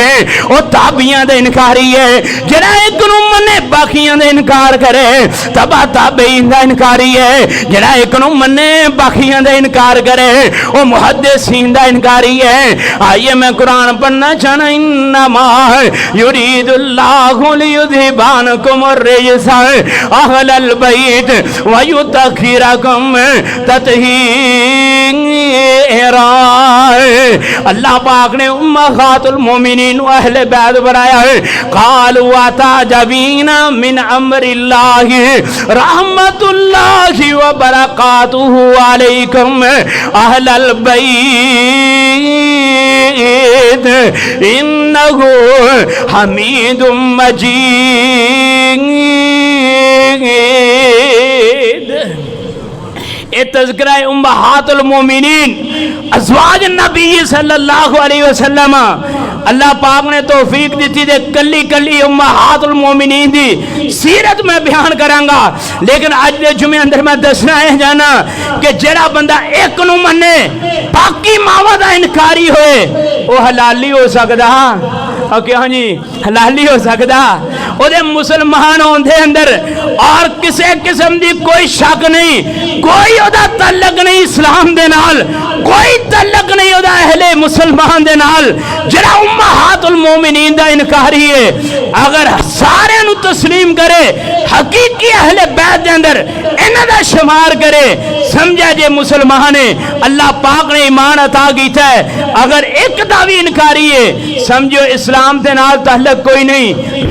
او تابعیاں دا انکاری ہے۔ جیڑا ایک نو مننے باقیاں دا انکار کرے تبع تابعین دا انکاری ہے۔ جیڑا ایک نو مننے باقیاں دا انکار کرے او محدثین دا انکاری ہے۔ آئیے میں قرآن پڑھنا چاہنا، انما یرید اللہ لیذہب عنکم الرجس اہل البیت ویطہرکم تطہیرا۔ اللہ پاک نے امہات المومنین اہل بیت بنایا ہے۔ قالوا وتعجبین من امر اللہ رحمت اللہ وبرکاتہ علیکم اہل البیت انہ حمید مجید۔ اے تذکرہ امہات المومنین ازواج نبی صلی اللہ علیہ وسلم اللہ پاک نے توفیق دیتی دے کلی کلی امہات المومنین دی سیرت میں بیان کرانگا، لیکن آج دے جمعے اندر میں دسنا ہے جانا کہ جڑا بندہ ایک نو منے باقی ماوا دا انکاری ہوئے وہ حلالی ہو سکتا، اور کیا جی حلالی ہو سکتا، وہ دے مسلمان ہوندے اندر اور کسے قسم دی کوئی شک نہیں، کوئی دا تعلق نہیں اسلام دے نال، کوئی تعلق نہیں دا اہل مسلمان دے نال۔ جڑا امہات المومنین دا انکاری ہے اگر سارے نو تسلیم کرے حقیقی اہل بیت دے اندر انہاں دا شمار کرے سمجھا جے مسلمان ہے، اللہ پاک نے ایمان عطا کیتا ہے۔ اگر ایک دا بھی انکاری ہے سمجھو اسلام دے نال تعلق کوئی نہیں۔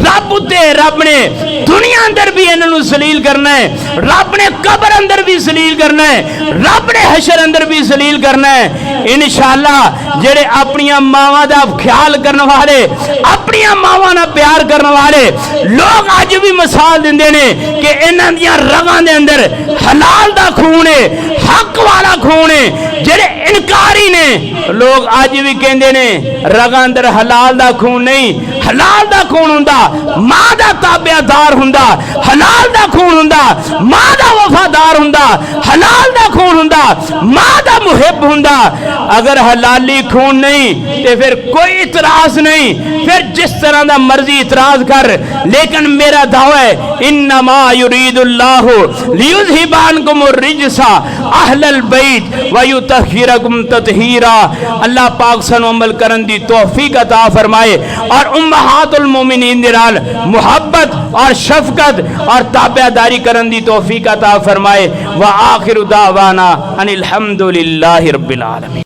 رب تے رب نے دنیا اندر بھی انہاں نو ذلیل کرنا ہے، رب نے قبر اندر بھی ذلیل کرنا ہے، رب نے حشر اندر بھی ذلیل کرنا ہے انشاءاللہ۔ جڑے اپنی ماواں دا خیال کرنے والے، اپنی ماواں نال پیار کرنے والے لوگ اج بھی مثال دیندے نے کہ انہاں دیاں رگاں دے اندر حلال دا خون ہے، حق والا خون ہے۔ جڑے انکاری نے لوگ اج بھی کہندے نے رگاں اندر حلال دا خون نہیں، حلال دا خون ہوندا ماں دا تابعدار ہوندا، حلال دا خون ہوندا ماں دا وفادار ہوندا، حلال دا خون ہوندا ماں دا محب ہوندا۔ اگر حلالی خون نہیں تے پھر کوئی اعتراض نہیں، پھر جس طرح دا مرضی اعتراض کر، لیکن میرا دعویٰ ہے انما یرید اللہ لیذہب عنکم الرجس اہل البیت ویطہرکم تطہیرا۔ اللہ پاک سنو عمل کرن دی توفیق عطا فرمائے اور امہات المومنین نال محبت اور شفقت اور تابعداری کرن دی توفیق عطا فرمائے۔ وآخر دعوانا ان الحمدللہ رب العالمین۔